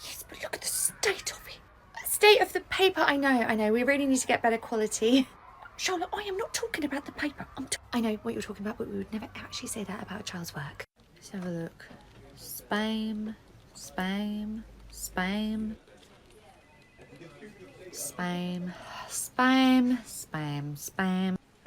Yes, but look at the state of it. State of the paper, I know. We really need to get better quality. Charlotte, I am not talking about the paper. I know what you're talking about, but we would never actually say that about a child's work. Let's have a look. Spam.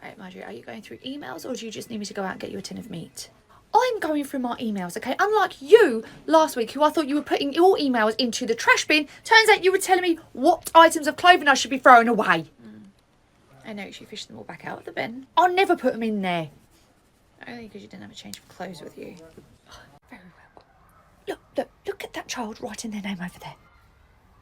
Right, Marjorie, are you going through emails or do you just need me to go out and get you a tin of meat? I'm going through my emails, okay? Unlike you last week, who I thought you were putting your emails into the trash bin, turns out you were telling me what items of clothing I should be throwing away. I know, you should fish them all back out of the bin. I'll never put them in there. Only because you didn't have a change of clothes with you. Oh, very well. Look at that child writing their name over there.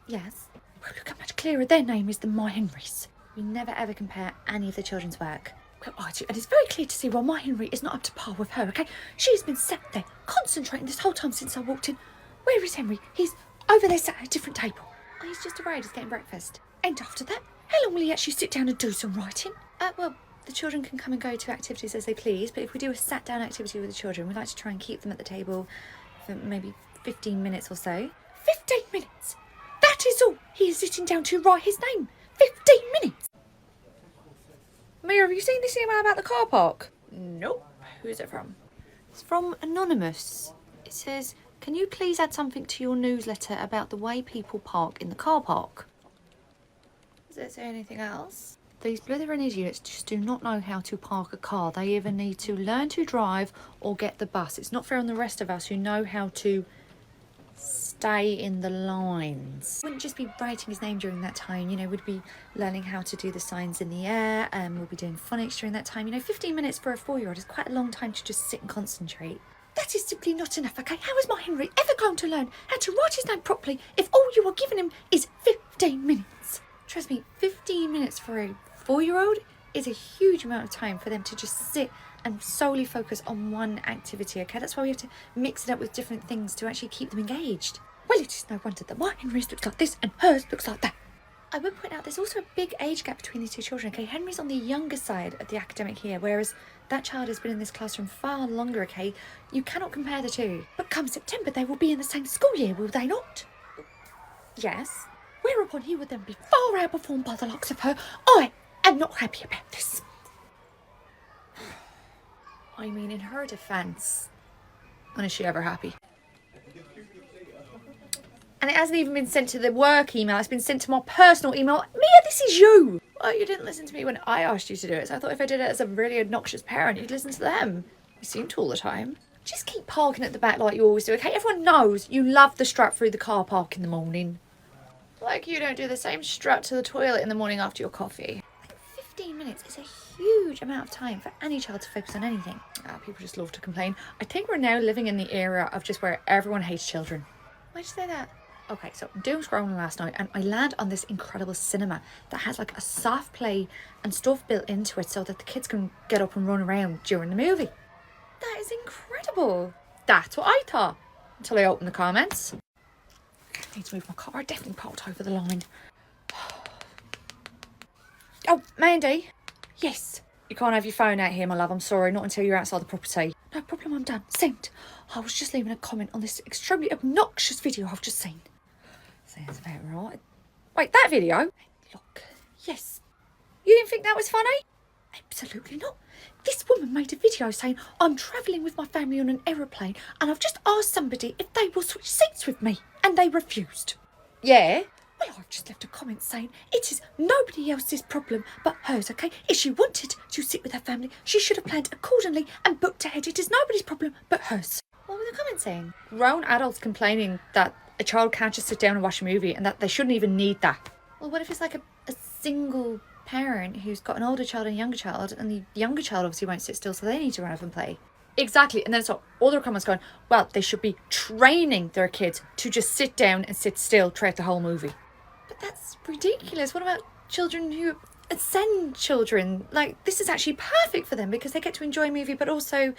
Yes. Well, look how much clearer their name is than my Henry's. We never ever compare any of the children's work. Well, I do, and it's very clear to see why my Henry is not up to par with her, okay? She's been sat there, concentrating this whole time since I walked in. Where is Henry? He's over there sat at a different table. Oh, he's just arrived, he's getting breakfast. And after that, how long will he actually sit down and do some writing? Well, the children can come and go to activities as they please, but if we do a sat-down activity with the children, we like to try and keep them at the table for maybe 15 minutes or so. 15 minutes? That is all he is sitting down to write his name. 15 minutes! Mia, have you seen this email about the car park? Nope. Who is it from? It's from Anonymous. It says, can you please add something to your newsletter about the way people park in the car park? Does it say anything else? These blithering idiots just do not know how to park a car. They either need to learn to drive or get the bus. It's not fair on the rest of us who know how to stay in the lines. Wouldn't just be writing his name during that time, you know, we'd be learning how to do the signs in the air, and we'll be doing phonics during that time. You know, 15 minutes for a 4-year-old is quite a long time to just sit and concentrate. That is simply not enough, okay? How is my Henry ever going to learn how to write his name properly if all you are giving him is 15 minutes? Trust me, 15 minutes for a 4-year-old is a huge amount of time for them to just sit and solely focus on one activity, okay? That's why we have to mix it up with different things to actually keep them engaged. Well, it is no wonder that my Henry's looks like this and hers looks like that. I would point out there's also a big age gap between these two children, okay? Henry's on the younger side of the academic year, whereas that child has been in this classroom far longer, okay? You cannot compare the two. But come September, they will be in the same school year, will they not? Yes. Whereupon he would then be far outperformed by the likes of her. I am not happy about this. I mean, in her defence, when is she ever happy? And it hasn't even been sent to the work email, it's been sent to my personal email. Mia, this is you! Oh, you didn't listen to me when I asked you to do it, so I thought if I did it as a really obnoxious parent, you'd listen to them. You seem to all the time. Just keep parking at the back like you always do, okay? Everyone knows you love the strut through the car park in the morning. Like you don't do the same strut to the toilet in the morning after your coffee. 15 minutes is a huge amount of time for any child to focus on anything. People just love to complain. I think we're now living in the era of just where everyone hates children. Why'd you say that? Okay, so I'm doom scrolling last night and I land on this incredible cinema that has like a soft play and stuff built into it so that the kids can get up and run around during the movie. That is incredible. That's what I thought until I opened the comments. I need to move my car. I definitely parked over the line. Oh, Mandy. Yes. You can't have your phone out here, my love. I'm sorry. Not until you're outside the property. No problem. I'm done. Sent. I was just leaving a comment on this extremely obnoxious video I've just seen. Sounds about right. Wait, that video? Look. Yes. You didn't think that was funny? Absolutely not. This woman made a video saying, I'm travelling with my family on an aeroplane and I've just asked somebody if they will switch seats with me. And they refused. Yeah? Well, I've just left a comment saying it is nobody else's problem but hers, okay? If she wanted to sit with her family, she should have planned accordingly and booked ahead. It is nobody's problem but hers. What were the comments saying? Grown adults complaining that a child can't just sit down and watch a movie and that they shouldn't even need that. Well, what if it's like a single parent who's got an older child and a younger child, and the younger child obviously won't sit still, so they need to run up and play? Exactly. And then so all the comments going, well, they should be training their kids to just sit down and sit still throughout the whole movie. But that's ridiculous. What about children who send children? Like, this is actually perfect for them because they get to enjoy a movie but also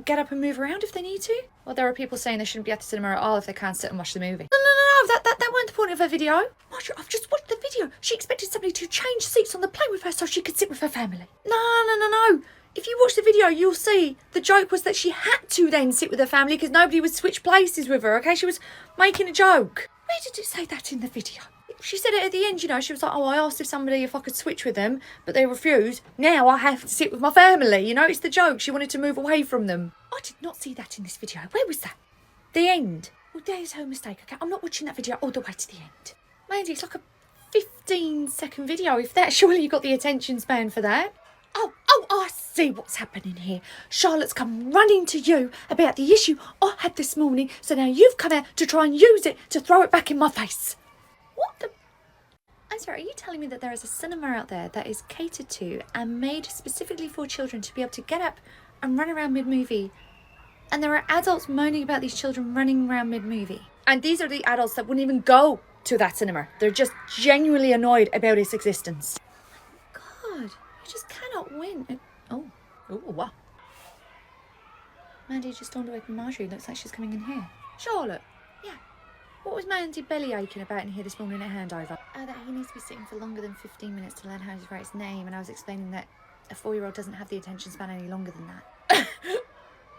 get up and move around if they need to. Well, there are people saying they shouldn't be at the cinema at all if they can't sit and watch the movie. No, that weren't the point of her video. Marjorie, I've just watched the video. She expected somebody to change seats on the plane with her so she could sit with her family. No. If you watch the video, you'll see the joke was that she had to then sit with her family because nobody would switch places with her, okay? She was making a joke. Where did it say that in the video? She said it at the end, you know. She was like, oh, I asked if I could switch with them, but they refused. Now I have to sit with my family. You know, it's the joke. She wanted to move away from them. I did not see that in this video. Where was that? The end. Well, there's her mistake, okay? I'm not watching that video all the way to the end. Mandy, it's like a 15-second video, if that. Surely you got the attention span for that. Oh, I see what's happening here. Charlotte's come running to you about the issue I had this morning, so now you've come out to try and use it to throw it back in my face. What the... I'm sorry, are you telling me that there is a cinema out there that is catered to and made specifically for children to be able to get up and run around mid-movie, and there are adults moaning about these children running around mid-movie? And these are the adults that wouldn't even go to that cinema. They're just genuinely annoyed about its existence. God, you just cannot win. Oh, wow. Mandy just stormed away from Marjorie. Looks like she's coming in here. Charlotte. Yeah. What was Mandy belly aching about in here this morning at handover? That he needs to be sitting for longer than 15 minutes to learn how to write his name, and I was explaining that a 4-year-old doesn't have the attention span any longer than that.